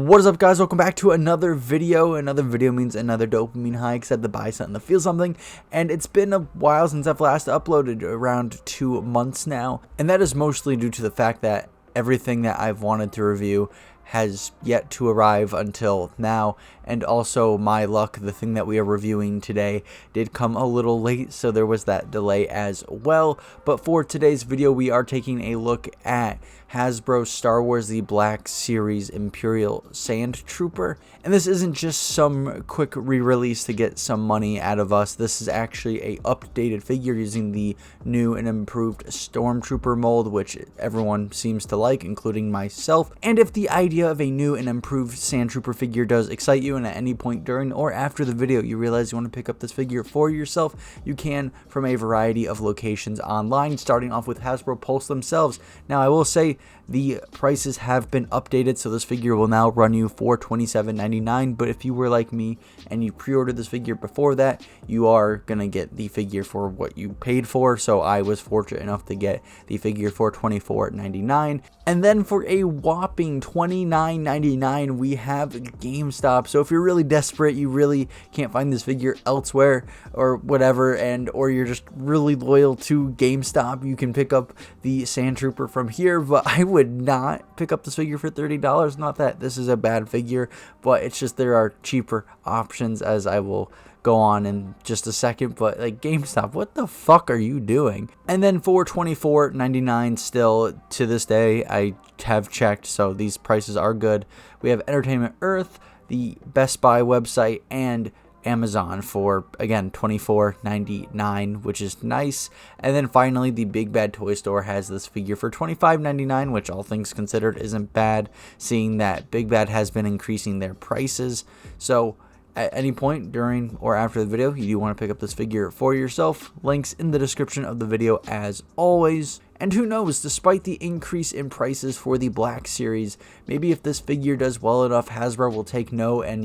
What is up, guys? Welcome back to another video. Another video means another dopamine high, except to buy something to feel something. And it's been a while since I've last uploaded, around 2 months now. And that is mostly due to the fact that everything that I've wanted to review has yet to arrive until now, and also my luck, the thing that we are reviewing today did come a little late, so there was that delay as well. But for today's video, we are taking a look at Hasbro Star Wars The Black Series Imperial Sandtrooper, and this isn't just some quick re-release to get some money out of us. This is actually a updated figure using the new and improved Stormtrooper mold, which everyone seems to like, including myself. And if the idea of a new and improved Sandtrooper figure does excite you, and at any point during or after the video you realize you want to pick up this figure for yourself, you can from a variety of locations online, starting off with Hasbro Pulse themselves. Now, I will say the prices have been updated, so this figure will now run you for $27.99, but if you were like me and you pre-ordered this figure before that, you are gonna get the figure for what you paid for. So I was fortunate enough to get the figure for $24.99. And then for a whopping $29.99, we have GameStop. So if you're really desperate, you really can't find this figure elsewhere or whatever, or you're just really loyal to GameStop, you can pick up the Sandtrooper from here. But I would not pick up this figure for $30. Not that this is a bad figure, but it's just there are cheaper options, as I will go on in just a second. But like, GameStop, what the fuck are you doing? And then for $24.99 still to this day, I have checked, so these prices are good. We have Entertainment Earth, the Best Buy website, and Amazon for, again, $24.99, which is nice. And then finally, the Big Bad Toy Store has this figure for $25.99, which all things considered isn't bad, seeing that Big Bad has been increasing their prices. So at any point during or after the video, you do want to pick up this figure for yourself. Links in the description of the video as always. And who knows, despite the increase in prices for the Black Series, maybe if this figure does well enough, Hasbro will take note and,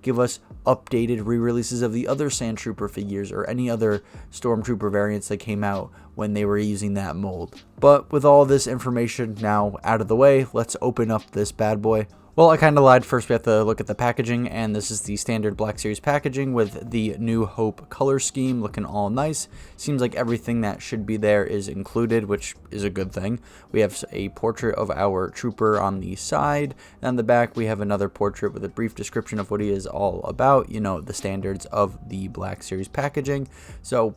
give us updated re-releases of the other Sandtrooper figures or any other Stormtrooper variants that came out when they were using that mold. But with all this information now out of the way, let's open up this bad boy. Well, I kind of lied. First, we have to look at the packaging, and this is the standard Black Series packaging with the New Hope color scheme, looking all nice. Seems like everything that should be there is included, which is a good thing. We have a portrait of our trooper on the side, and on the back we have another portrait with a brief description of what he is all about, the standards of the Black Series packaging. So,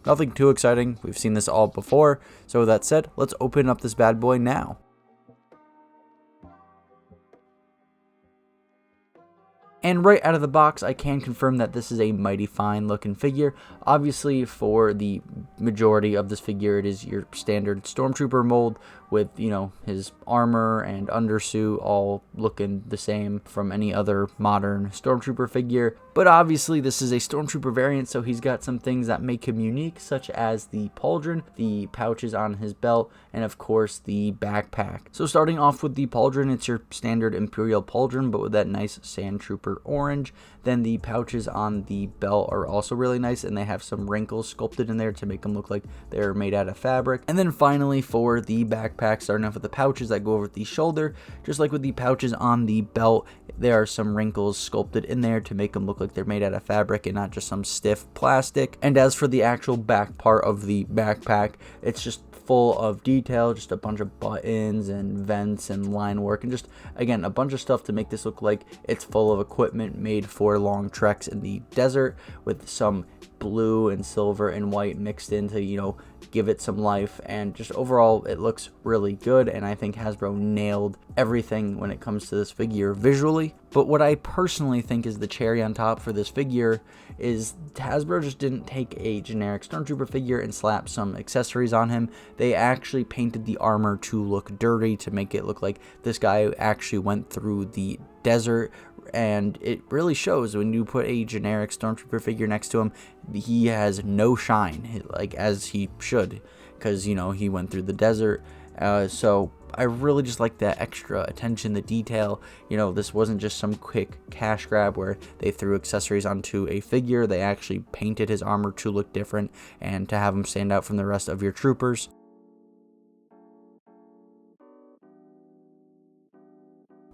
nothing too exciting. We've seen this all before. So with that said, let's open up this bad boy now. And right out of the box, I can confirm that this is a mighty fine looking figure. Obviously, for the majority of this figure, it is your standard Stormtrooper mold with, his armor and undersuit all looking the same from any other modern Stormtrooper figure. But obviously, this is a Stormtrooper variant, so he's got some things that make him unique, such as the pauldron, the pouches on his belt, and of course, the backpack. So starting off with the pauldron, it's your standard Imperial pauldron, but with that nice Sandtrooper orange. Then the pouches on the belt are also really nice, and they have some wrinkles sculpted in there to make them look like they're made out of fabric. And then finally, for the backpack, starting off with the pouches that go over the shoulder, just like with the pouches on the belt, there are some wrinkles sculpted in there to make them look like they're made out of fabric and not just some stiff plastic. And as for the actual back part of the backpack, it's just full of detail, just a bunch of buttons and vents and line work, and just, again, a bunch of stuff to make this look like it's full of equipment made for long treks in the desert, with some blue and silver and white mixed in to, give it some life. And just overall, it looks really good, and I think Hasbro nailed everything when it comes to this figure visually. But what I personally think is the cherry on top for this figure is Hasbro just didn't take a generic Stormtrooper figure and slap some accessories on him. They actually painted the armor to look dirty, to make it look like this guy actually went through the desert, and it really shows when you put a generic Stormtrooper figure next to him. He has no shine, like as he should, because he went through the desert. So I really just like that extra attention, the detail. This wasn't just some quick cash grab where they threw accessories onto a figure. They actually painted his armor to look different and to have him stand out from the rest of your troopers.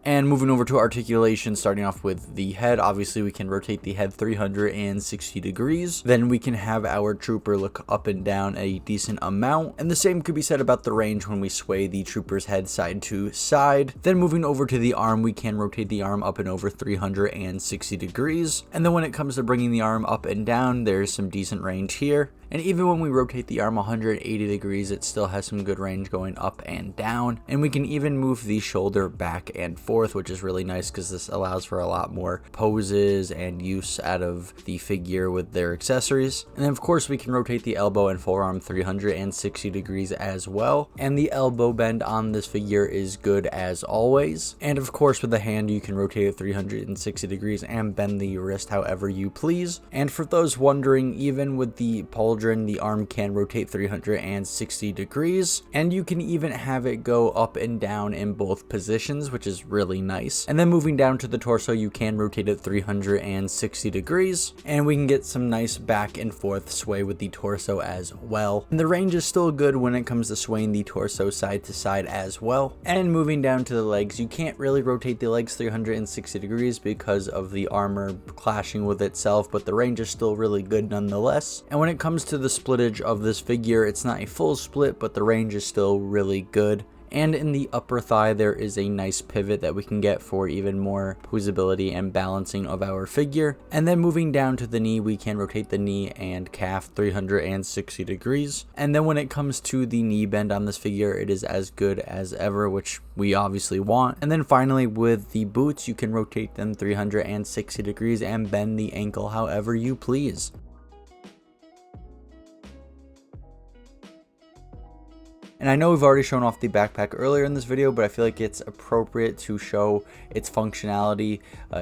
And moving over to articulation, starting off with the head, obviously we can rotate the head 360 degrees. Then we can have our trooper look up and down a decent amount. And the same could be said about the range when we sway the trooper's head side to side. Then moving over to the arm, we can rotate the arm up and over 360 degrees. And then when it comes to bringing the arm up and down, there's some decent range here. And even when we rotate the arm 180 degrees, it still has some good range going up and down. And we can even move the shoulder back and forth, which is really nice because this allows for a lot more poses and use out of the figure with their accessories. And then of course we can rotate the elbow and forearm 360 degrees as well. And the elbow bend on this figure is good as always. And of course with the hand, you can rotate it 360 degrees and bend the wrist however you please. And for those wondering, even with the the arm can rotate 360 degrees, and you can even have it go up and down in both positions, which is really nice. And then moving down to the torso, you can rotate it 360 degrees, and we can get some nice back and forth sway with the torso as well. And the range is still good when it comes to swaying the torso side to side as well. And moving down to the legs, you can't really rotate the legs 360 degrees because of the armor clashing with itself, but the range is still really good nonetheless. And when it comes to the splittage of this figure, it's not a full split, but the range is still really good. And in the upper thigh, there is a nice pivot that we can get for even more posability and balancing of our figure. And then moving down to the knee, we can rotate the knee and calf 360 degrees. And then when it comes to the knee bend on this figure, it is as good as ever, which we obviously want. And then finally with the boots, you can rotate them 360 degrees and bend the ankle however you please. And I know we've already shown off the backpack earlier in this video, but I feel like it's appropriate to show its functionality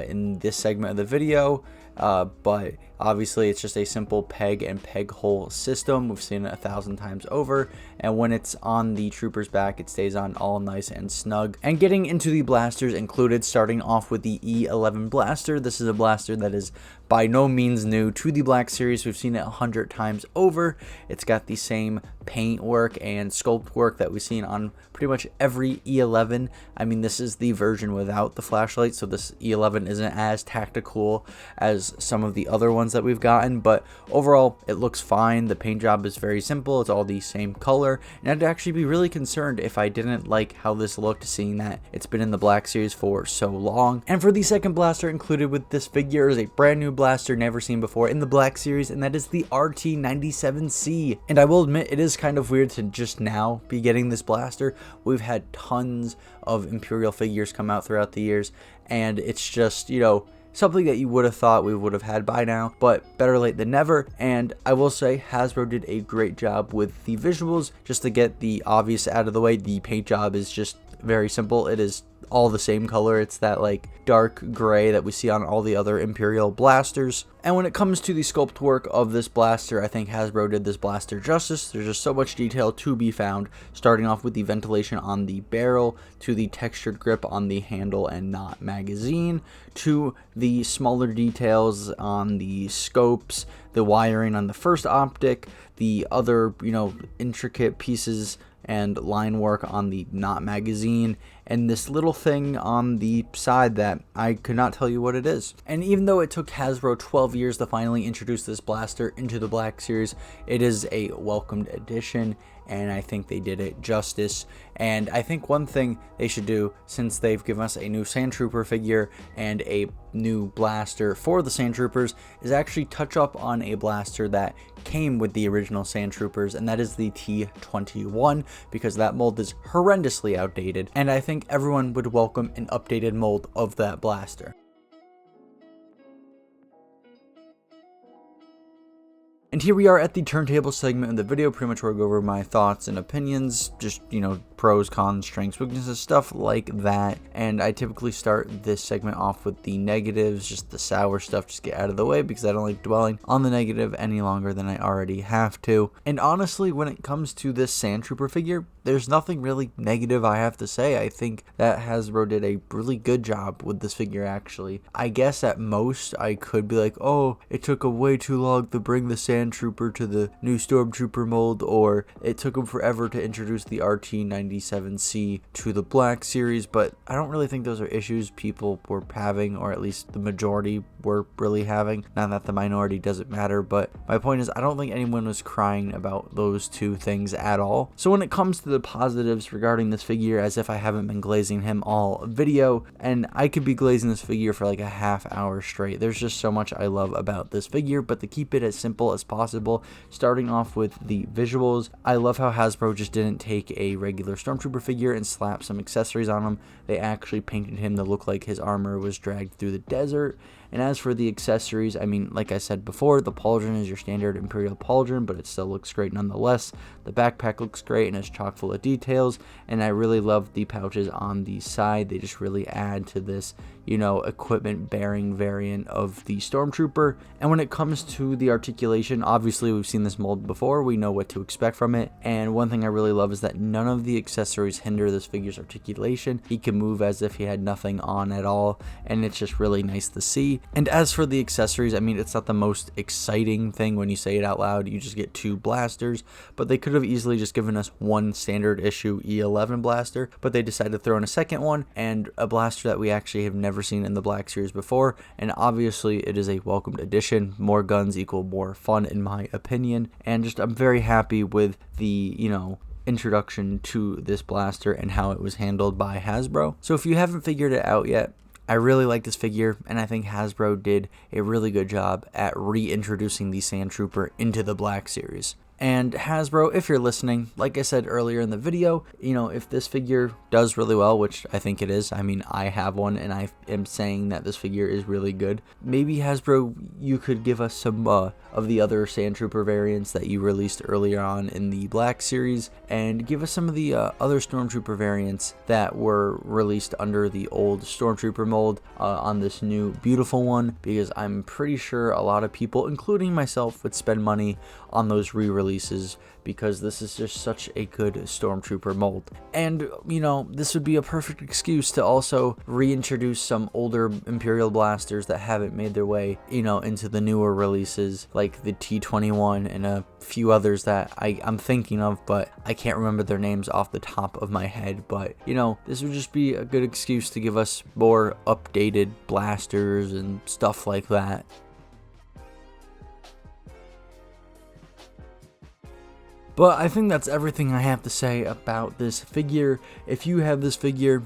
in this segment of the video. But obviously it's just a simple peg and peg hole system. We've seen it 1,000 times over, and when it's on the trooper's back, it stays on all nice and snug. And getting into the blasters included, starting off with the E11 blaster. This is a blaster that is by no means new to the Black Series. We've seen it 100 times over. It's got the same paint work and sculpt work that we've seen on pretty much every E11. I mean, this is the version without the flashlight, so this E11 isn't as tactical as some of the other ones that we've gotten, but overall it looks fine. The paint job is very simple. It's all the same color, and I'd actually be really concerned if I didn't like how this looked, seeing that it's been in the Black Series for so long. And for the second blaster included with this figure is a brand new blaster never seen before in the Black Series, and that is the RT97C. And I will admit, it is kind of weird to just now be getting this blaster. We've had tons of Imperial figures come out throughout the years, and it's just, you know, something that you would have thought we would have had by now, but better late than never. And I will say Hasbro did a great job with the visuals. Just to get the obvious out of the way, the paint job is just very simple. It is all the same color. It's that like dark gray that we see on all the other Imperial blasters. And when it comes to the sculpt work of this blaster, I think Hasbro did this blaster justice. There's just so much detail to be found, starting off with the ventilation on the barrel, to the textured grip on the handle and not magazine, to the smaller details on the scopes, the wiring on the first optic, the other, you know, intricate pieces and line work on the not magazine, and this little thing on the side that I could not tell you what it is. And even though it took Hasbro 12 years to finally introduce this blaster into the Black Series, it is a welcomed addition, and I think they did it justice. And I think one thing they should do, since they've given us a new Sandtrooper figure and a new blaster for the Sandtroopers, is actually touch up on a blaster that came with the original Sandtroopers, and that is the T21, because that mold is horrendously outdated, and I think everyone would welcome an updated mold of that blaster. And here we are at the turntable segment of the video, pretty much where I go over my thoughts and opinions, just, you know, pros, cons, strengths, weaknesses, stuff like that. And I typically start this segment off with the negatives, just the sour stuff, just get out of the way, because I don't like dwelling on the negative any longer than I already have to. And honestly, when it comes to this Sandtrooper figure, there's nothing really negative I have to say. I think that Hasbro did a really good job with this figure, actually. I guess at most I could be like, oh, it took way too long to bring the Sandtrooper to the new Stormtrooper mold, or it took them forever to introduce the RT97 97C to the Black Series, but I don't really think those are issues people were having, or at least the majority were really having. Not that the minority doesn't matter, but my point is I don't think anyone was crying about those two things at all. So when it comes to the positives regarding this figure, as if I haven't been glazing him all video, and I could be glazing this figure for like a half hour straight. There's just so much I love about this figure, but to keep it as simple as possible, starting off with the visuals, I love how Hasbro just didn't take a regular Stormtrooper figure and slap some accessories on him. They actually painted him to look like his armor was dragged through the desert. And as for the accessories, I mean, like I said before, the pauldron is your standard Imperial pauldron, but it still looks great nonetheless. The backpack looks great and is chock full of details, and I really love the pouches on the side. They just really add to this, you know, equipment bearing variant of the Stormtrooper. And when it comes to the articulation, obviously we've seen this mold before, we know what to expect from it, and one thing I really love is that none of the accessories hinder this figure's articulation. He can move as if he had nothing on at all, and it's just really nice to see. And as for the accessories, I mean, it's not the most exciting thing when you say it out loud. You just get 2 blasters, but they could have easily just given us one standard issue E11 blaster, but they decided to throw in a second one, and a blaster that we actually have never seen in the Black Series before. And obviously it is a welcomed addition. More guns equal more fun in my opinion, and just I'm very happy with the, you know, introduction to this blaster and how it was handled by Hasbro. So if you haven't figured it out yet, I really like this figure, and I think Hasbro did a really good job at reintroducing the Sandtrooper into the Black Series. And Hasbro, if you're listening, like I said earlier in the video, you know, if this figure does really well, which I think it is, I mean, I have one and I am saying that this figure is really good, maybe Hasbro, you could give us some of the other Sandtrooper variants that you released earlier on in the Black Series, and give us some of the other Stormtrooper variants that were released under the old Stormtrooper mold on this new beautiful one, because I'm pretty sure a lot of people, including myself, would spend money on those re-releases because this is just such a good Stormtrooper mold. And, you know, this would be a perfect excuse to also reintroduce some older Imperial blasters that haven't made their way, you know, into the newer releases, like the T-21 and a few others that I'm thinking of, but I can't remember their names off the top of my head. But, you know, this would just be a good excuse to give us more updated blasters and stuff like that. But I think that's everything I have to say about this figure. If you have this figure,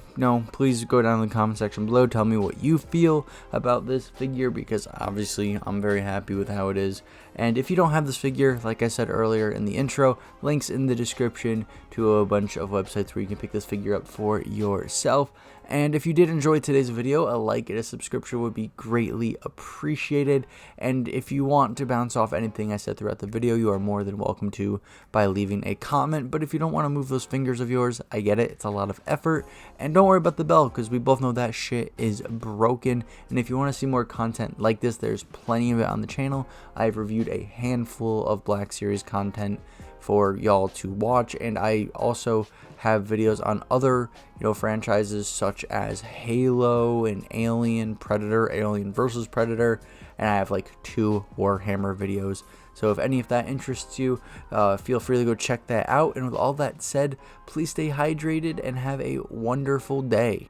please go down in the comment section below. Tell me what you feel about this figure, because obviously I'm very happy with how it is. And if you don't have this figure, like I said earlier in the intro, links in the description to a bunch of websites where you can pick this figure up for yourself. And if you did enjoy today's video, a like and a subscription would be greatly appreciated. And if you want to bounce off anything I said throughout the video, you are more than welcome to by leaving a comment. But if you don't want to move those fingers of yours, I get it. It's a lot of effort. And don't worry about the bell, because we both know that shit is broken. And if you want to see more content like this, there's plenty of it on the channel. I've reviewed a handful of Black Series content for y'all to watch, and I also have videos on other franchises such as Halo and Alien, Predator, Alien vs Predator, and I have like 2 Warhammer videos. So if any of that interests you, feel free to go check that out. And with all that said, please stay hydrated and have a wonderful day.